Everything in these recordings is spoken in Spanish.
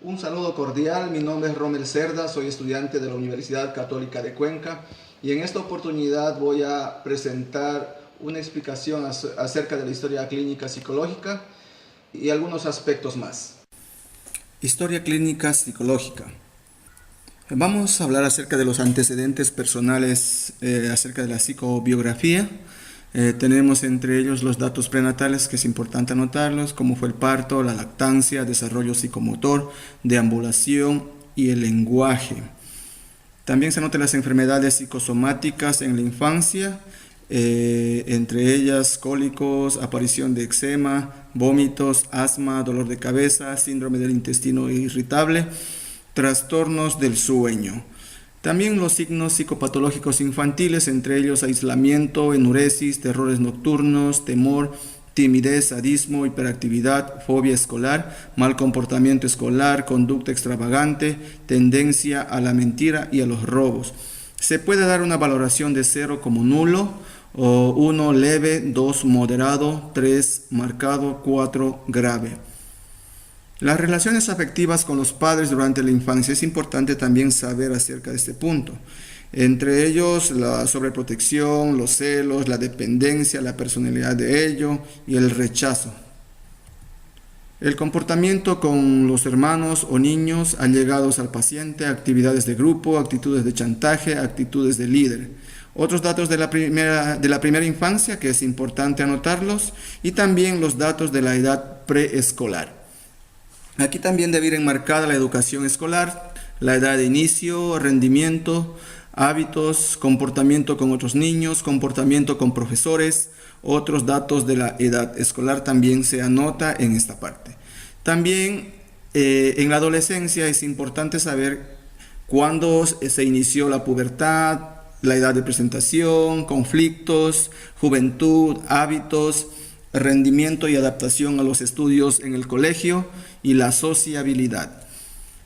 Un saludo cordial, mi nombre es Rommel Cerda, soy estudiante de la Universidad Católica de Cuenca y en esta oportunidad voy a presentar una explicación acerca de la historia clínica psicológica y algunos aspectos más. Historia clínica psicológica. Vamos a hablar acerca de los antecedentes personales acerca de la psicobiografía. Tenemos entre ellos los datos prenatales, que es importante anotarlos, como fue el parto, la lactancia, desarrollo psicomotor, deambulación y el lenguaje. También se anotan las enfermedades psicosomáticas en la infancia, entre ellas cólicos, aparición de eczema, vómitos, asma, dolor de cabeza, síndrome del intestino irritable, trastornos del sueño. También los signos psicopatológicos infantiles, entre ellos aislamiento, enuresis, terrores nocturnos, temor, timidez, sadismo, hiperactividad, fobia escolar, mal comportamiento escolar, conducta extravagante, tendencia a la mentira y a los robos. Se puede dar una valoración de 0 como nulo, o 1 leve, 2 moderado, 3 marcado, 4 grave. Las relaciones afectivas con los padres durante la infancia es importante también saber acerca de este punto. Entre ellos la sobreprotección, los celos, la dependencia, la personalidad de ello y el rechazo. El comportamiento con los hermanos o niños allegados al paciente, actividades de grupo, actitudes de chantaje, actitudes de líder. Otros datos de la primera infancia que es importante anotarlos y también los datos de la edad preescolar. Aquí también debe ir enmarcada la educación escolar, la edad de inicio, rendimiento, hábitos, comportamiento con otros niños, comportamiento con profesores. Otros datos de la edad escolar también se anota en esta parte. También en la adolescencia es importante saber cuándo se inició la pubertad, la edad de presentación, conflictos, juventud, hábitos, rendimiento y adaptación a los estudios en el colegio y la sociabilidad.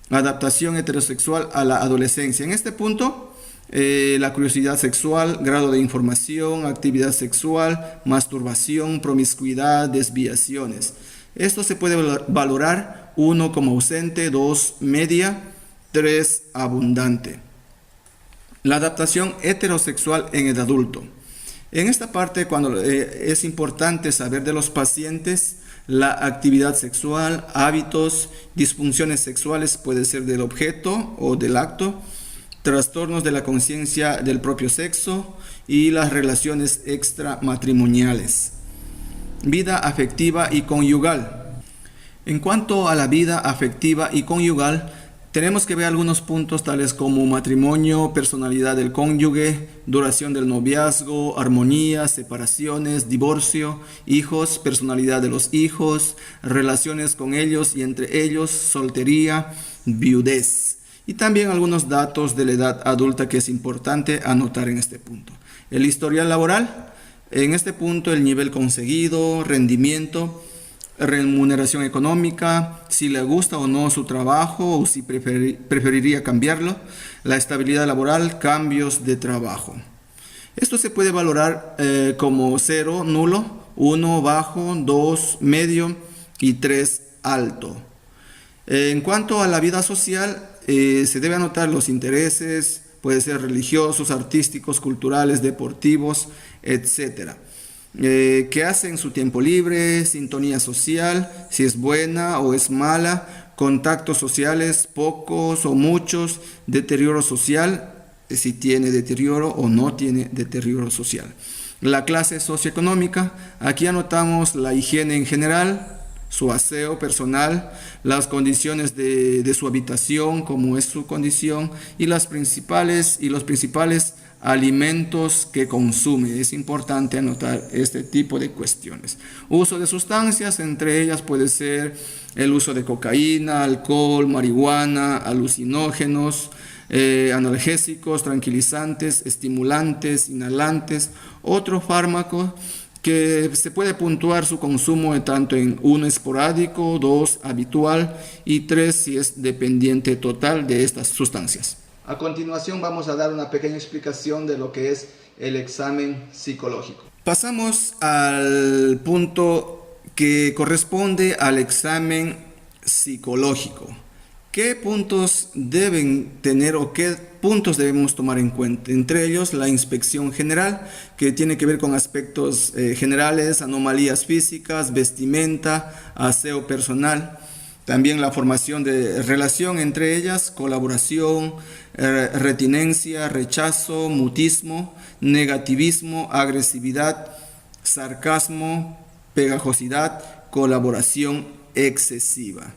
Adaptación heterosexual a la adolescencia. En este punto, la curiosidad sexual, grado de información, actividad sexual, masturbación, promiscuidad, desviaciones. Esto se puede valorar 1 como ausente, 2 media, 3 abundante. La adaptación heterosexual en el adulto. En esta parte, cuando es importante saber de los pacientes, la actividad sexual, hábitos, disfunciones sexuales puede ser del objeto o del acto, trastornos de la conciencia del propio sexo y las relaciones extramatrimoniales. Vida afectiva y conyugal. En cuanto a la vida afectiva y conyugal, tenemos que ver algunos puntos tales como matrimonio, personalidad del cónyuge, duración del noviazgo, armonía, separaciones, divorcio, hijos, personalidad de los hijos, relaciones con ellos y entre ellos, soltería, viudez. Y también algunos datos de la edad adulta que es importante anotar en este punto. El historial laboral, en este punto el nivel conseguido, rendimiento, remuneración económica, si le gusta o no su trabajo o si preferiría cambiarlo, la estabilidad laboral, cambios de trabajo. Esto se puede valorar como 0, nulo, 1, bajo, 2, medio y 3, alto. En cuanto a la vida social, se debe anotar los intereses, puede ser religiosos, artísticos, culturales, deportivos, etc. ¿Qué hace en su tiempo libre? Sintonía social, si es buena o es mala, contactos sociales, pocos o muchos, deterioro social, si tiene deterioro o no tiene deterioro social. La clase socioeconómica, aquí anotamos la higiene en general, su aseo personal, las condiciones de su habitación, cómo es su condición, y los principales alimentos que consume. Es importante anotar este tipo de cuestiones. Uso de sustancias, entre ellas puede ser el uso de cocaína, alcohol, marihuana, alucinógenos, analgésicos, tranquilizantes, estimulantes, inhalantes, otros fármacos que se puede puntuar su consumo tanto en 1 esporádico, 2 habitual y 3 si es dependiente total de estas sustancias. A continuación vamos a dar una pequeña explicación de lo que es el examen psicológico. Pasamos al punto que corresponde al examen psicológico. ¿Qué puntos deben tener o qué puntos debemos tomar en cuenta? Entre ellos, la inspección general, que tiene que ver con aspectos generales, anomalías físicas, vestimenta, aseo personal. También la formación de relación entre ellas, colaboración, retinencia, rechazo, mutismo, negativismo, agresividad, sarcasmo, pegajosidad, colaboración excesiva.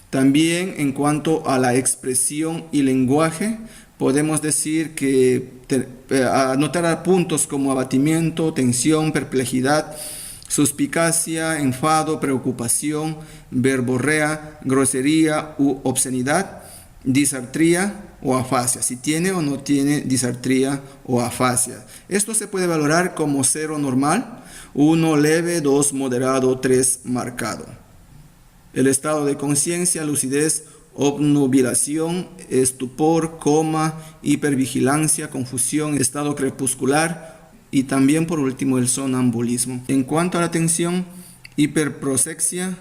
También en cuanto a la expresión y lenguaje, podemos decir que anotar puntos como abatimiento, tensión, perplejidad, suspicacia, enfado, preocupación, verborrea, grosería u obscenidad, disartría o afasia, si tiene o no tiene disartría o afasia. Esto se puede valorar como 0 normal, 1 leve, 2 moderado, 3 marcado. El estado de conciencia, lucidez, obnubilación, estupor, coma, hipervigilancia, confusión, estado crepuscular y también por último el sonambulismo. En cuanto a la atención, hiperprosexia,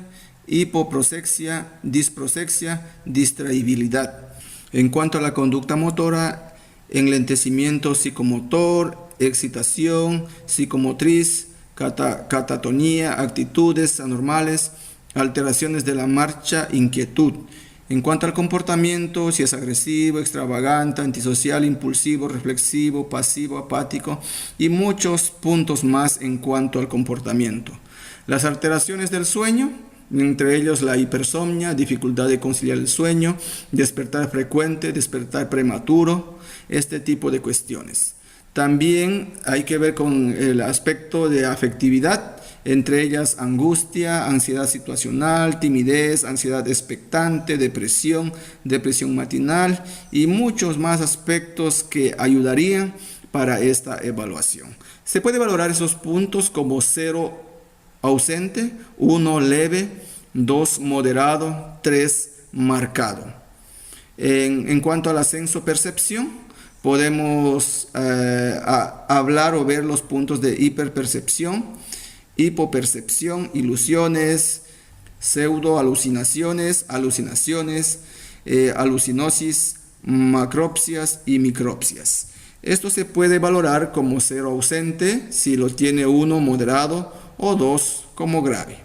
hipoprosexia, disprosexia, distraibilidad. En cuanto a la conducta motora, enlentecimiento psicomotor, excitación psicomotriz, catatonía, actitudes anormales, alteraciones de la marcha, inquietud. En cuanto al comportamiento, si es agresivo, extravagante, antisocial, impulsivo, reflexivo, pasivo, apático y muchos puntos más en cuanto al comportamiento. Las alteraciones del sueño, entre ellos la hipersomnia, dificultad de conciliar el sueño, despertar frecuente, despertar prematuro, este tipo de cuestiones. También hay que ver con el aspecto de afectividad, entre ellas angustia, ansiedad situacional, timidez, ansiedad expectante, depresión, depresión matinal y muchos más aspectos que ayudarían para esta evaluación. Se puede valorar esos puntos como 0 ausente, 1 leve, 2 moderado, 3 marcado. En cuanto al ascenso percepción, podemos hablar o ver los puntos de hiperpercepción, hipopercepción, ilusiones, pseudoalucinaciones, alucinaciones, alucinosis, macropsias y micropsias. Esto se puede valorar como 0 ausente si lo tiene 1 moderado o 2 como grave.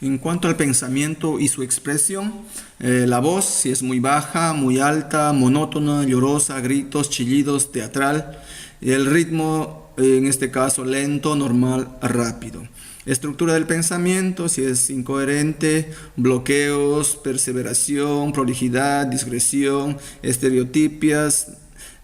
En cuanto al pensamiento y su expresión, la voz, si es muy baja, muy alta, monótona, llorosa, gritos, chillidos, teatral. El ritmo, en este caso, lento, normal, rápido. Estructura del pensamiento, si es incoherente, bloqueos, perseveración, prolijidad, discreción, estereotipias,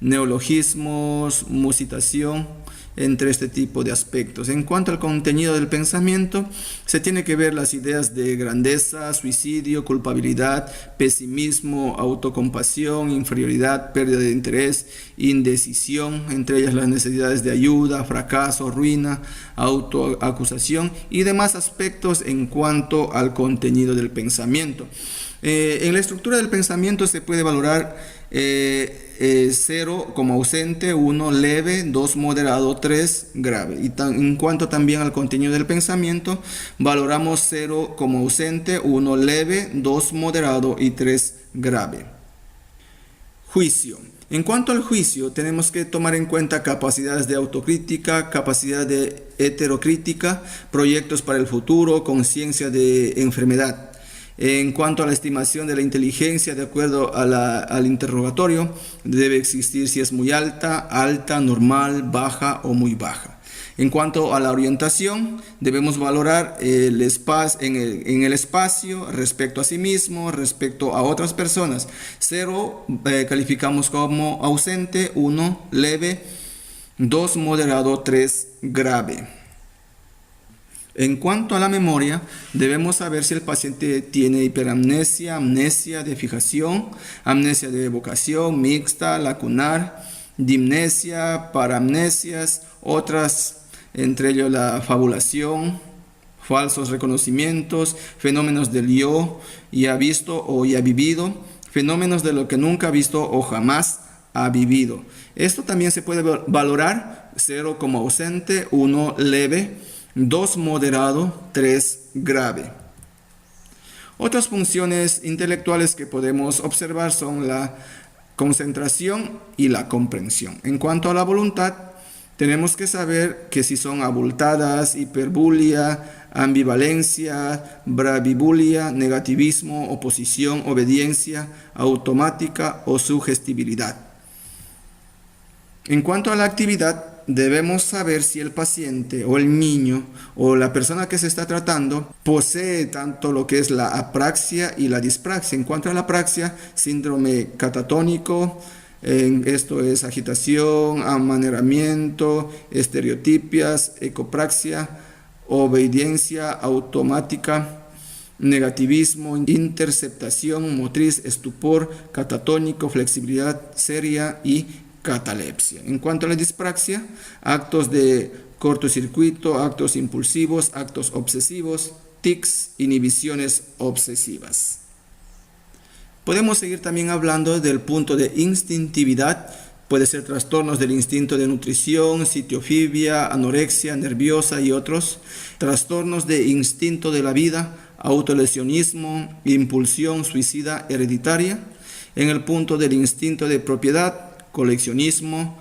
neologismos, musitación, entre este tipo de aspectos. En cuanto al contenido del pensamiento, se tiene que ver las ideas de grandeza, suicidio, culpabilidad, pesimismo, autocompasión, inferioridad, pérdida de interés, indecisión, entre ellas las necesidades de ayuda, fracaso, ruina, autoacusación y demás aspectos en cuanto al contenido del pensamiento. En la estructura del pensamiento se puede valorar 0 como ausente, 1 leve, 2 moderado, 3 grave. Y en cuanto también al contenido del pensamiento, valoramos 0 como ausente, 1 leve, 2 moderado y 3 grave. Juicio. En cuanto al juicio, tenemos que tomar en cuenta capacidades de autocrítica, capacidad de heterocrítica, proyectos para el futuro, conciencia de enfermedad. En cuanto a la estimación de la inteligencia, de acuerdo al interrogatorio, debe existir si es muy alta, normal, baja o muy baja. En cuanto a la orientación, debemos valorar el espacio, en el espacio respecto a sí mismo, respecto a otras personas. 0 calificamos como ausente, 1 leve, 2 moderado, 3 grave. En cuanto a la memoria, debemos saber si el paciente tiene hiperamnesia, amnesia de fijación, amnesia de evocación, mixta, lacunar, dimnesia, paramnesias, otras, entre ellos la fabulación, falsos reconocimientos, fenómenos del yo, ya visto o ya vivido, fenómenos de lo que nunca ha visto o jamás ha vivido. Esto también se puede valorar, 0 como ausente, 1 leve, 2 moderado, 3 grave. Otras funciones intelectuales que podemos observar son la concentración y la comprensión. En cuanto a la voluntad, tenemos que saber que si son abultadas, hiperbulia, ambivalencia, bravibulia, negativismo, oposición, obediencia, automática o sugestibilidad. En cuanto a la actividad, debemos saber si el paciente o el niño o la persona que se está tratando posee tanto lo que es la apraxia y la dispraxia. En cuanto a la apraxia, síndrome catatónico, esto es agitación, amaneramiento, estereotipias, ecopraxia, obediencia automática, negativismo, interceptación motriz, estupor, catatónico, flexibilidad seria y catalepsia. En cuanto a la dispraxia, actos de cortocircuito, actos impulsivos, actos obsesivos, tics, inhibiciones obsesivas. Podemos seguir también hablando del punto de instintividad. Puede ser trastornos del instinto de nutrición, sitiofibia, anorexia nerviosa y otros. Trastornos de instinto de la vida, autolesionismo, impulsión suicida hereditaria. En el punto del instinto de propiedad, coleccionismo,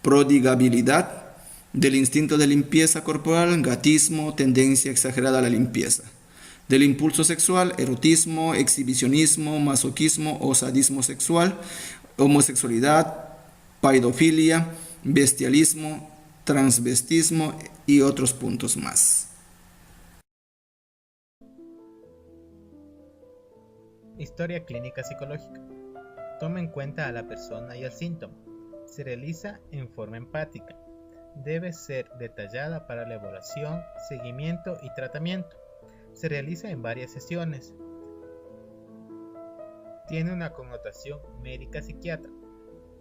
prodigabilidad, del instinto de limpieza corporal, gatismo, tendencia exagerada a la limpieza. Del impulso sexual, erotismo, exhibicionismo, masoquismo o sadismo sexual, homosexualidad, paidofilia, bestialismo, transvestismo y otros puntos más. Historia clínica psicológica. Toma en cuenta a la persona y el síntoma. Se realiza en forma empática. Debe ser detallada para la evaluación, seguimiento y tratamiento. Se realiza en varias sesiones. Tiene una connotación médica-psiquiatra.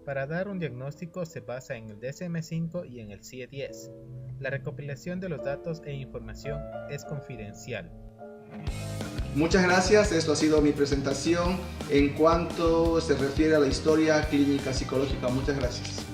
Para dar un diagnóstico se basa en el DSM-5 y en el CIE-10. La recopilación de los datos e información es confidencial. Muchas gracias, esto ha sido mi presentación en cuanto se refiere a la historia clínica psicológica. Muchas gracias.